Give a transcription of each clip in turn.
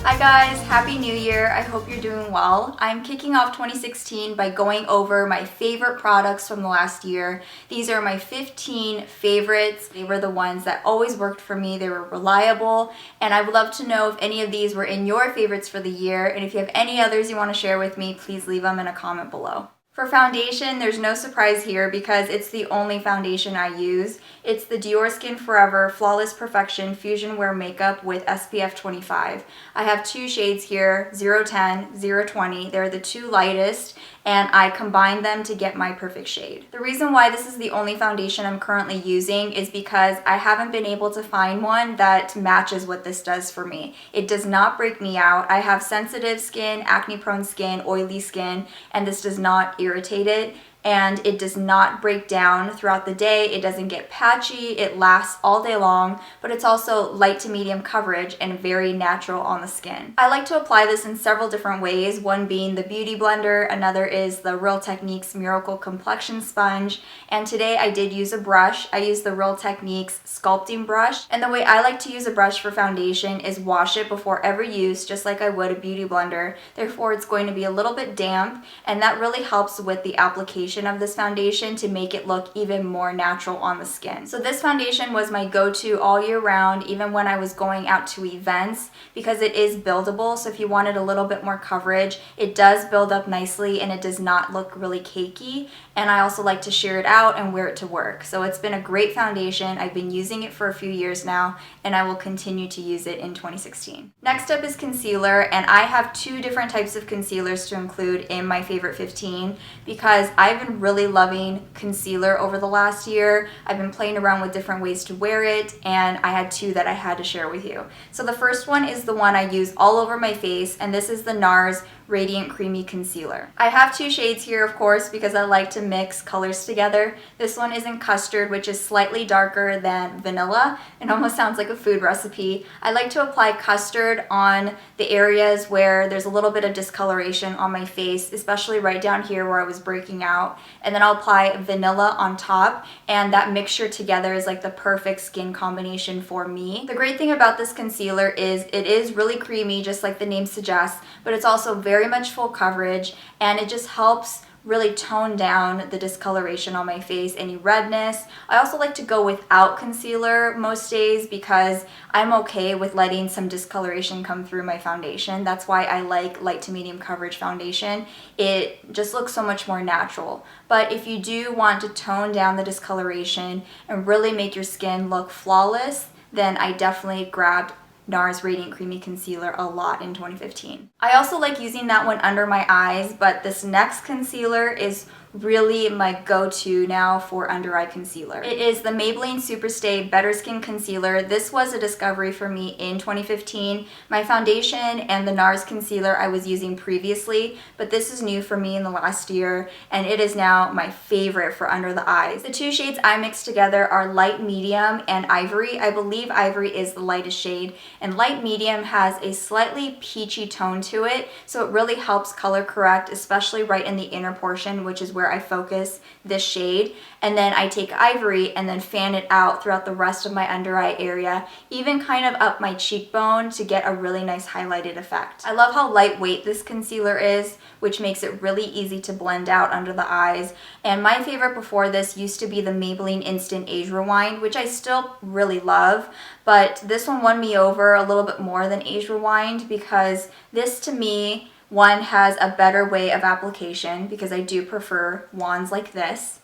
Hi guys, Happy New Year. I hope you're doing well. I'm kicking off 2016 by going over my favorite products from the last year. These are my 15 favorites. They were the ones that always worked for me. They were reliable, and I would love to know if any of these were in your favorites for the year, and if you have any others you want to share with me, please leave them in a comment below. For foundation, there's no surprise here because it's the only foundation I use. It's the Diorskin Forever Flawless Perfection Fusion Wear Makeup with SPF 25. I have two shades here, 010, 020. They're the two lightest, and I combined them to get my perfect shade. The reason why this is the only foundation I'm currently using is because I haven't been able to find one that matches what this does for me. It does not break me out. I have sensitive skin, acne-prone skin, oily skin, and this does not irritate it. And it does not break down throughout the day. It doesn't get patchy. It lasts all day long, but it's also light to medium coverage and very natural on the skin. I like to apply this in several different ways, one being the Beauty Blender, another is the Real Techniques Miracle Complexion Sponge, and today I did use a brush. I used the Real Techniques Sculpting brush, and the way I like to use a brush for foundation is wash it before every use, just like I would a Beauty Blender. Therefore, it's going to be a little bit damp, and that really helps with the application of this foundation to make it look even more natural on the skin. So this foundation was my go-to all year round, even when I was going out to events, because it is buildable. So if you wanted a little bit more coverage, it does build up nicely and it does not look really cakey. And I also like to sheer it out and wear it to work. So it's been a great foundation. I've been using it for a few years now, and I will continue to use it in 2016. Next up is concealer, and I have two different types of concealers to include in my favorite 15 because I've been really loving concealer over the last year. I've been playing around with different ways to wear it, and I had two that I had to share with you. So the first one is the one I use all over my face, and this is the NARS Radiant Creamy Concealer. I have two shades here, of course, because I like to mix colors together. This one is in Custard, which is slightly darker than Vanilla. It almost sounds like a food recipe. I like to apply Custard on the areas where there's a little bit of discoloration on my face, especially right down here where I was breaking out. And then I'll apply Vanilla on top, and that mixture together is like the perfect skin combination for me. The great thing about this concealer is it is really creamy, just like the name suggests, but it's also very much full coverage, and it just helps really tone down the discoloration on my face, any redness. I also like to go without concealer most days because I'm okay with letting some discoloration come through my foundation. That's why I like light to medium coverage foundation. It just looks so much more natural. But if you do want to tone down the discoloration and really make your skin look flawless, then I definitely grabbed NARS Radiant Creamy Concealer a lot in 2015. I also like using that one under my eyes, but this next concealer is really my go-to now for under eye concealer. It is the Maybelline SuperStay Better Skin Concealer. This was a discovery for me in 2015. My foundation and the NARS concealer I was using previously, but this is new for me in the last year, and it is now my favorite for under the eyes. The two shades I mixed together are Light Medium and Ivory. I believe Ivory is the lightest shade, and Light Medium has a slightly peachy tone to it, so it really helps color correct, especially right in the inner portion, which is where I focus this shade. And then I take Ivory and then fan it out throughout the rest of my under eye area, even kind of up my cheekbone to get a really nice highlighted effect. I love how lightweight this concealer is, which makes it really easy to blend out under the eyes. And my favorite before this used to be the Maybelline Instant Age Rewind, which I still really love, but this one won me over a little bit more than Age Rewind because this, to me, one, has a better way of application because I do prefer wands like this.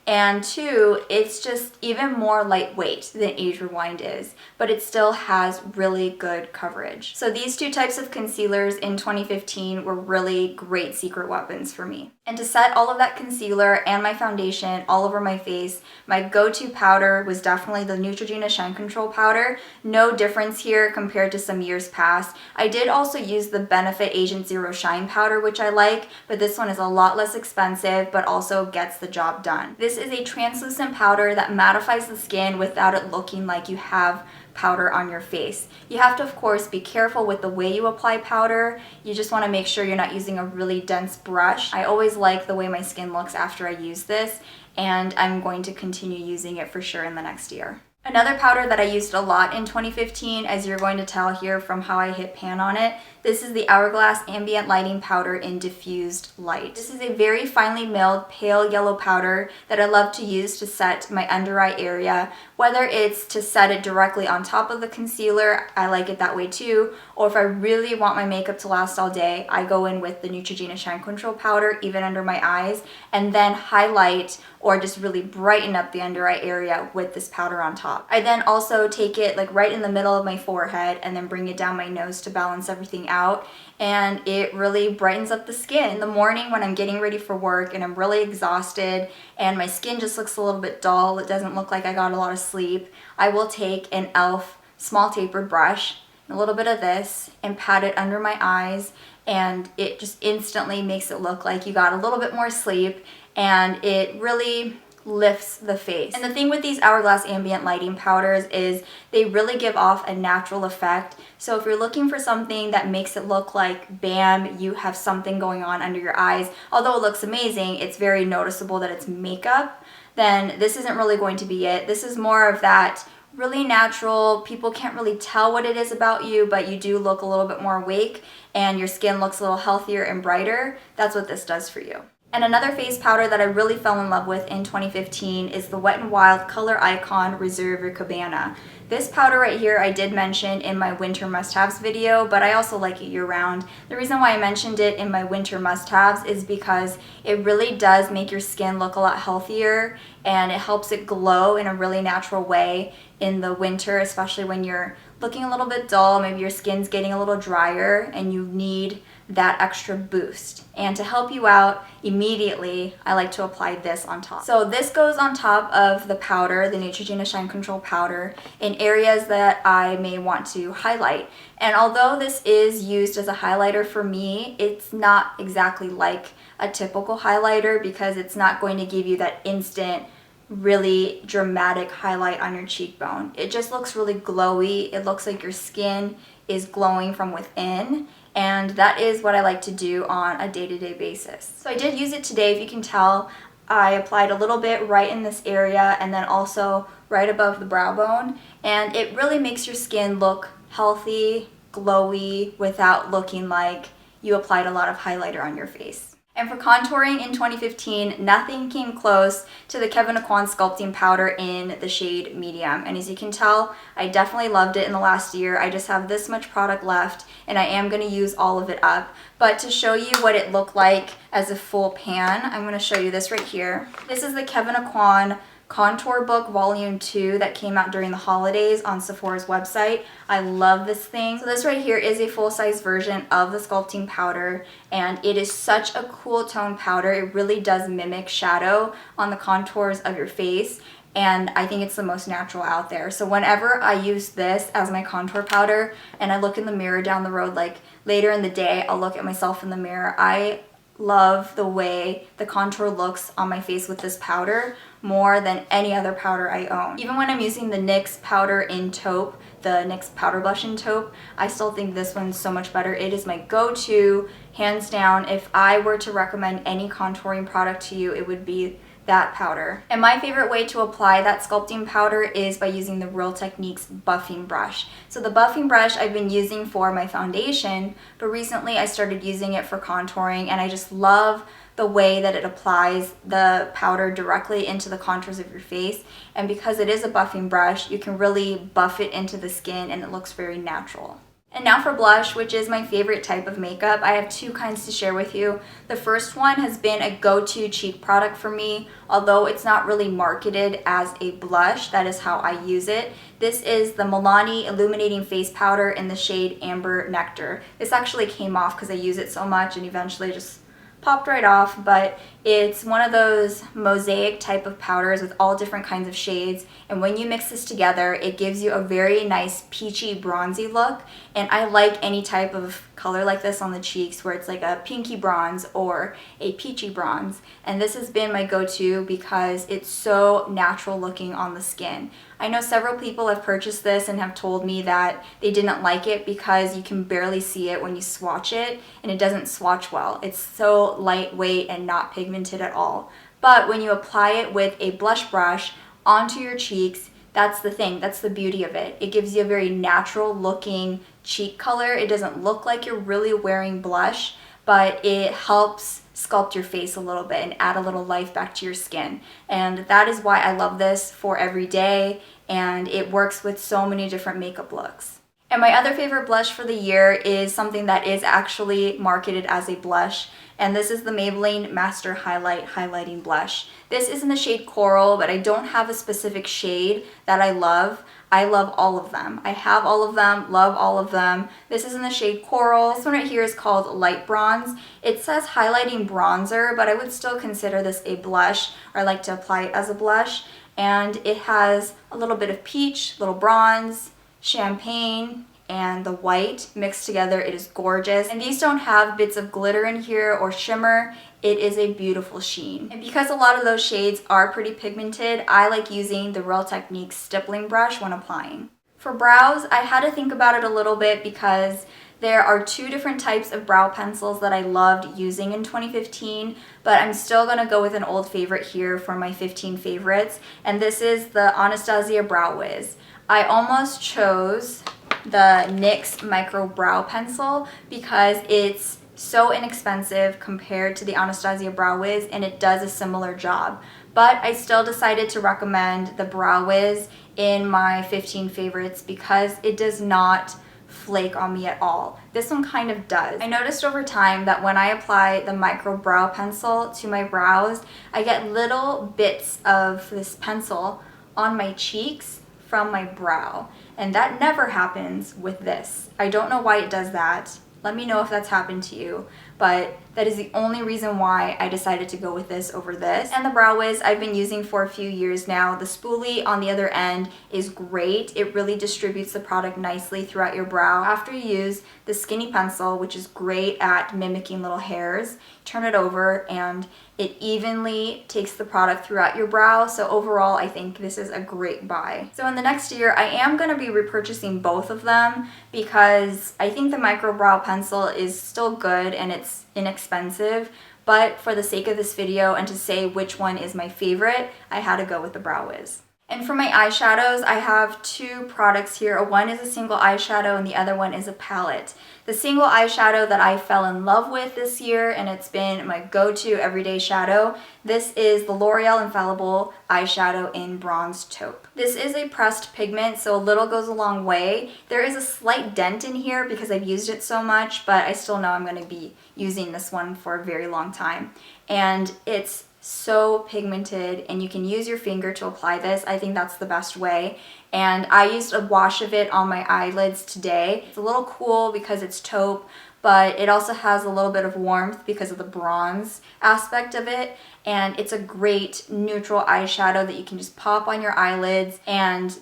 And two, it's just even more lightweight than Age Rewind is, but it still has really good coverage. So these two types of concealers in 2015 were really great secret weapons for me. And to set all of that concealer and my foundation all over my face, my go-to powder was definitely the Neutrogena Shine Control Powder. No difference here compared to some years past. I did also use the Benefit Agent Zero Shine Powder, which I like, but this one is a lot less expensive, but also gets the job done. This is a translucent powder that mattifies the skin without it looking like you have powder on your face. You have to, of course, be careful with the way you apply powder. You just want to make sure you're not using a really dense brush. I always like the way my skin looks after I use this, and I'm going to continue using it for sure in the next year. Another powder that I used a lot in 2015, as you're going to tell here from how I hit pan on it, this is the Hourglass Ambient Lighting Powder in Diffused Light. This is a very finely milled pale yellow powder that I love to use to set my under eye area. Whether it's to set it directly on top of the concealer, I like it that way too, or if I really want my makeup to last all day, I go in with the Neutrogena Shine Control Powder even under my eyes, and then highlight or just really brighten up the under eye area with this powder on top. I then also take it like right in the middle of my forehead and then bring it down my nose to balance everything out, and it really brightens up the skin. In the morning when I'm getting ready for work and I'm really exhausted and my skin just looks a little bit dull, it doesn't look like I got a lot of sleep, I will take an e.l.f. small tapered brush, a little bit of this, and pat it under my eyes, and it just instantly makes it look like you got a little bit more sleep, and it really lifts the face. And the thing with these Hourglass Ambient Lighting Powders is they really give off a natural effect. So if you're looking for something that makes it look like, bam, you have something going on under your eyes, although it looks amazing, it's very noticeable that it's makeup, then this isn't really going to be it. This is more of that really natural, people can't really tell what it is about you, but you do look a little bit more awake and your skin looks a little healthier and brighter. That's what this does for you. And another face powder that I really fell in love with in 2015 is the Wet n Wild ColorIcon Reserve or Cabana. This powder right here I did mention in my winter must-haves video, but I also like it year-round. The reason why I mentioned it in my winter must-haves is because it really does make your skin look a lot healthier, and it helps it glow in a really natural way in the winter, especially when you're looking a little bit dull, maybe your skin's getting a little drier and you need that extra boost. And to help you out immediately, I like to apply this on top. So this goes on top of the powder, the Neutrogena Shine Control Powder, in areas that I may want to highlight. And although this is used as a highlighter for me, it's not exactly like a typical highlighter because it's not going to give you that instant really dramatic highlight on your cheekbone. It just looks really glowy. It looks like your skin is glowing from within, and that is what I like to do on a day-to-day basis. So I did use it today. If you can tell, I applied a little bit right in this area and then also right above the brow bone, and it really makes your skin look healthy, glowy, without looking like you applied a lot of highlighter on your face. And for contouring in 2015, nothing came close to the Kevyn Sculpting Powder in the shade Medium. And as you can tell, I definitely loved it in the last year. I just have this much product left, and I am going to use all of it up. But to show you what it looked like as a full pan, I'm going to show you this right here. This is the Kevyn Contour Book Volume 2 that came out during the holidays on Sephora's website. I love this thing. So this right here is a full-size version of the sculpting powder, and it is such a cool tone powder. It really does mimic shadow on the contours of your face, and I think it's the most natural out there. So whenever I use this as my contour powder and I look in the mirror down the road, like later in the day, I'll look at myself in the mirror, I love the way the contour looks on my face with this powder more than any other powder I own. Even when I'm using the NYX powder in Taupe, the NYX powder blush in Taupe, I still think this one's so much better. It is my go-to, hands down. If I were to recommend any contouring product to you, it would be that powder. And my favorite way to apply that sculpting powder is by using the Real Techniques buffing brush. So the buffing brush I've been using for my foundation, but recently I started using it for contouring, and I just love the way that it applies the powder directly into the contours of your face. And because it is a buffing brush, you can really buff it into the skin and it looks very natural. And now for blush, which is my favorite type of makeup. I have two kinds to share with you. The first one has been a go-to cheek product for me, although it's not really marketed as a blush. That is how I use it. This is the Milani Illuminating Face Powder in the shade Amber Nectar. This actually came off because I use it so much and eventually just popped right off, but it's one of those mosaic type of powders with all different kinds of shades, and when you mix this together, it gives you a very nice peachy bronzy look. And I like any type of color like this on the cheeks where it's like a pinky bronze or a peachy bronze, and this has been my go-to because it's so natural looking on the skin. I know several people have purchased this and have told me that they didn't like it because you can barely see it when you swatch it, and it doesn't swatch well. It's so lightweight and not pigmented at all. But when you apply it with a blush brush onto your cheeks, That's the thing, that's the beauty of it. It gives you a very natural looking cheek color. It doesn't look like you're really wearing blush, but it helps sculpt your face a little bit and add a little life back to your skin. And that is why I love this for every day, and it works with so many different makeup looks. And my other favorite blush for the year is something that is actually marketed as a blush, and this is the Maybelline Master Highlight Highlighting Blush. This is in the shade Coral, but I don't have a specific shade that I love. I love all of them. I have all of them, love all of them. This is in the shade Coral. This one right here is called Light Bronze. It says highlighting bronzer, but I would still consider this a blush, or I like to apply it as a blush. And it has a little bit of peach, little bronze, champagne, and the white mixed together. It is gorgeous. And these don't have bits of glitter in here or shimmer. It is a beautiful sheen. And because a lot of those shades are pretty pigmented, I like using the Real Techniques stippling brush when applying. For brows, I had to think about it a little bit because there are two different types of brow pencils that I loved using in 2015, but I'm still gonna go with an old favorite here for my 15 favorites, and this is the Anastasia Brow Wiz. I almost chose the NYX Micro Brow Pencil because it's so inexpensive compared to the Anastasia Brow Wiz, and it does a similar job. But I still decided to recommend the Brow Wiz in my 15 favorites because it does not flake on me at all. This one kind of does. I noticed over time that when I apply the Micro Brow Pencil to my brows, I get little bits of this pencil on my cheeks from my brow, and that never happens with this. I don't know why it does that. Let me know if that's happened to you, but that is the only reason why I decided to go with this over this. And the Brow Wiz I've been using for a few years now. The spoolie on the other end is great. It really distributes the product nicely throughout your brow. After you use the skinny pencil, which is great at mimicking little hairs, turn it over and it evenly takes the product throughout your brow. So overall, I think this is a great buy. So in the next year, I am going to be repurchasing both of them because I think the Micro Brow Pencil is still good and it's inexpensive. But for the sake of this video and to say which one is my favorite, I had to go with the Brow Wiz. And for my eyeshadows, I have two products here. One is a single eyeshadow and the other one is a palette. The single eyeshadow that I fell in love with this year, and it's been my go-to everyday shadow, this is the L'Oreal Infallible eyeshadow in Bronze Taupe. This is a pressed pigment, so a little goes a long way. There is a slight dent in here because I've used it so much, but I still know I'm going to be using this one for a very long time. And it's so pigmented, and you can use your finger to apply this. I think that's the best way. And I used a wash of it on my eyelids today. It's a little cool because it's taupe, but it also has a little bit of warmth because of the bronze aspect of it. And it's a great neutral eyeshadow that you can just pop on your eyelids, and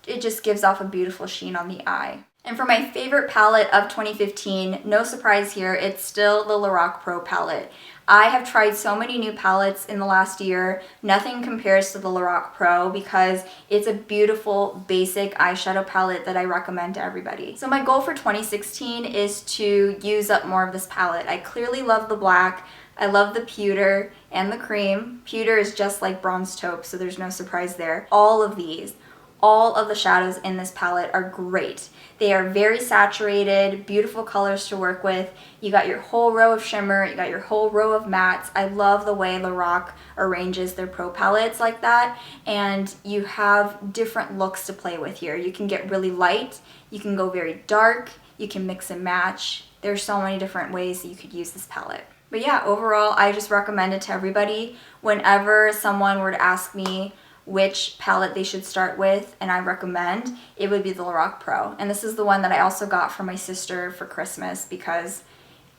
it just gives off a beautiful sheen on the eye. And for my favorite palette of 2015, no surprise here, it's still the Lorac Pro palette. I have tried so many new palettes in the last year. Nothing compares to the Lorac Pro because it's a beautiful basic eyeshadow palette that I recommend to everybody. So my goal for 2016 is to use up more of this palette. I clearly love the black. I love the pewter and the cream. Pewter is just like Bronze Taupe, so there's no surprise there. All of the shadows in this palette are great. They are very saturated, beautiful colors to work with. You got your whole row of shimmer, you got your whole row of mattes. I love the way Lorac arranges their pro palettes like that, and you have different looks to play with here. You can get really light, you can go very dark, you can mix and match. There's so many different ways that you could use this palette. But yeah, overall, I just recommend it to everybody. Whenever someone were to ask me which palette they should start with, and I recommend, it would be the Lorac Pro. And this is the one that I also got for my sister for Christmas because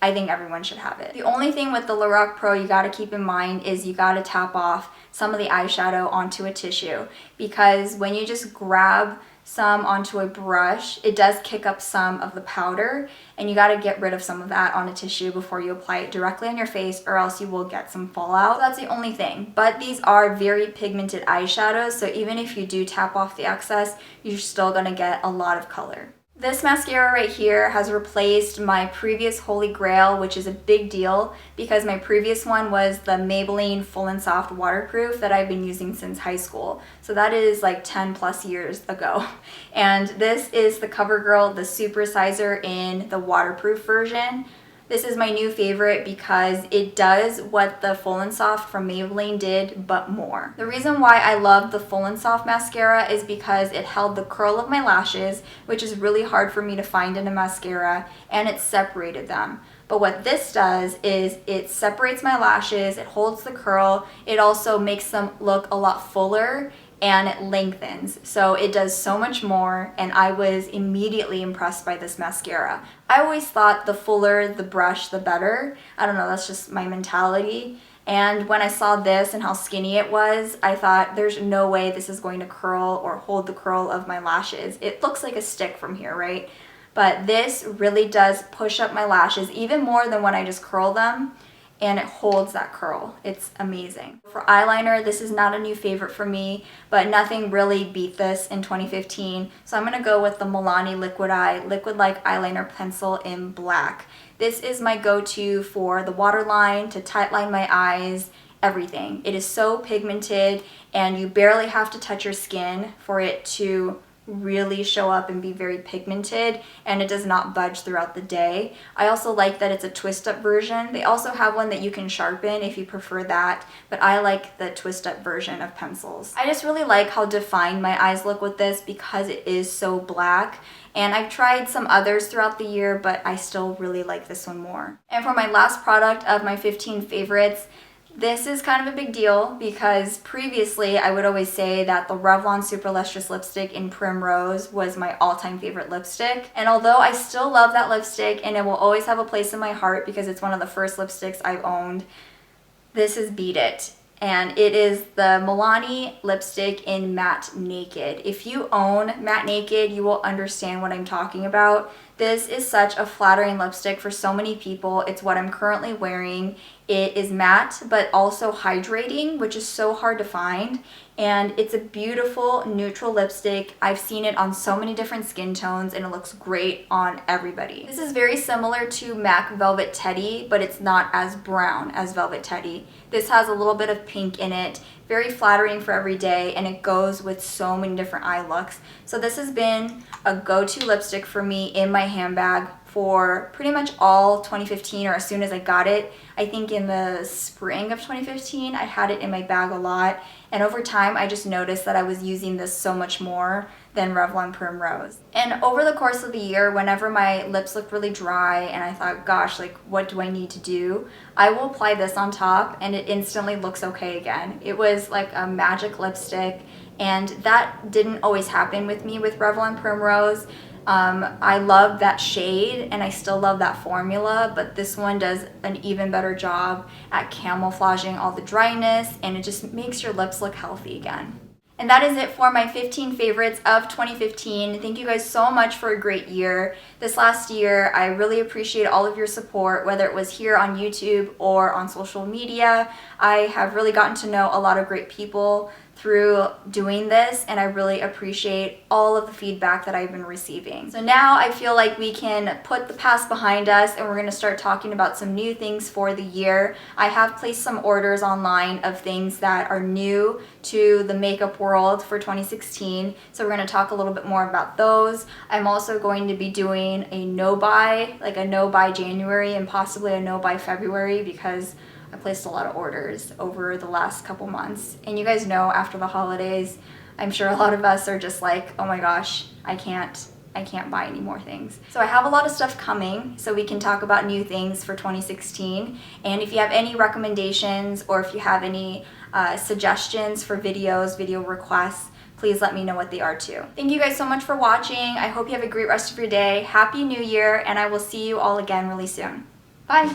I think everyone should have it. The only thing with the Lorac Pro you gotta keep in mind is you gotta tap off some of the eyeshadow onto a tissue, because when you just grab some onto a brush, it does kick up some of the powder, and you got to get rid of some of that on a tissue before you apply it directly on your face, or else you will get some fallout. So that's the only thing. But these are very pigmented eyeshadows, so even if you do tap off the excess, you're still going to get a lot of color. This mascara right here has replaced my previous Holy Grail, which is a big deal because my previous one was the Maybelline Full and Soft Waterproof that I've been using since high school. So that is like 10 plus years ago. And this is the CoverGirl, the Super Sizer in the waterproof version. This is my new favorite because it does what the Full and Soft from Maybelline did, but more. The reason why I love the Full and Soft mascara is because it held the curl of my lashes, which is really hard for me to find in a mascara, and it separated them. But what this does is it separates my lashes, it holds the curl, it also makes them look a lot fuller, and it lengthens. So it does so much more, and I was immediately impressed by this mascara. I always thought the fuller the brush, the better. I don't know, that's just my mentality. And when I saw this and how skinny it was, I thought there's no way this is going to curl or hold the curl of my lashes. It looks like a stick from here, right? But this really does push up my lashes even more than when I just curl them. And it holds that curl. It's amazing. For eyeliner, this is not a new favorite for me, but nothing really beat this in 2015. So I'm gonna go with the Milani Liquid Eye Liquid Like Eyeliner Pencil in black. This is my go-to for the waterline, to tightline my eyes, everything. It is so pigmented and you barely have to touch your skin for it to really show up and be very pigmented, and it does not budge throughout the day. I also like that it's a twist up version. They also have one that you can sharpen if you prefer that, but I like the twist up version of pencils. I just really like how defined my eyes look with this because it is so black. And I've tried some others throughout the year, but I still really like this one more. And for my last product of my 15 favorites, this is kind of a big deal because previously I would always say that the Revlon Super Lustrous Lipstick in Primrose was my all-time favorite lipstick. And although I still love that lipstick and it will always have a place in my heart because it's one of the first lipsticks I've owned, this is Beat It. And it is the Milani lipstick in Matte Naked. If you own Matte Naked, you will understand what I'm talking about. This is such a flattering lipstick for so many people. It's what I'm currently wearing. It is matte, but also hydrating, which is so hard to find. And it's a beautiful neutral lipstick. I've seen it on so many different skin tones and it looks great on everybody. This is very similar to MAC Velvet Teddy, but it's not as brown as Velvet Teddy. This has a little bit of pink in it, very flattering for every day, and it goes with so many different eye looks. So this has been a go-to lipstick for me in my handbag for pretty much all 2015, or as soon as I got it. I think in the spring of 2015, I had it in my bag a lot, and over time I just noticed that I was using this so much more than Revlon Primrose. And over the course of the year, whenever my lips looked really dry and I thought, gosh, like what do I need to do? I will apply this on top and it instantly looks okay again. It was like a magic lipstick, and that didn't always happen with me with Revlon Primrose. I love that shade and I still love that formula, but this one does an even better job at camouflaging all the dryness, and it just makes your lips look healthy again. And that is it for my 15 favorites of 2015. Thank you guys so much for a great year. This last year, I really appreciate all of your support, whether it was here on YouTube or on social media. I have really gotten to know a lot of great people through doing this, and I really appreciate all of the feedback that I've been receiving. So now I feel like we can put the past behind us and we're gonna start talking about some new things for the year. I have placed some orders online of things that are new to the makeup world for 2016, so we're gonna talk a little bit more about those. I'm also going to be doing a no-buy, like a no-buy January and possibly a no-buy February, because I placed a lot of orders over the last couple months. And you guys know, after the holidays, I'm sure a lot of us are just like, oh my gosh, I can't buy any more things. So I have a lot of stuff coming, so we can talk about new things for 2016. And if you have any recommendations or if you have any suggestions for videos, video requests, please let me know what they are too. Thank you guys so much for watching. I hope you have a great rest of your day. Happy New Year, and I will see you all again really soon. Bye.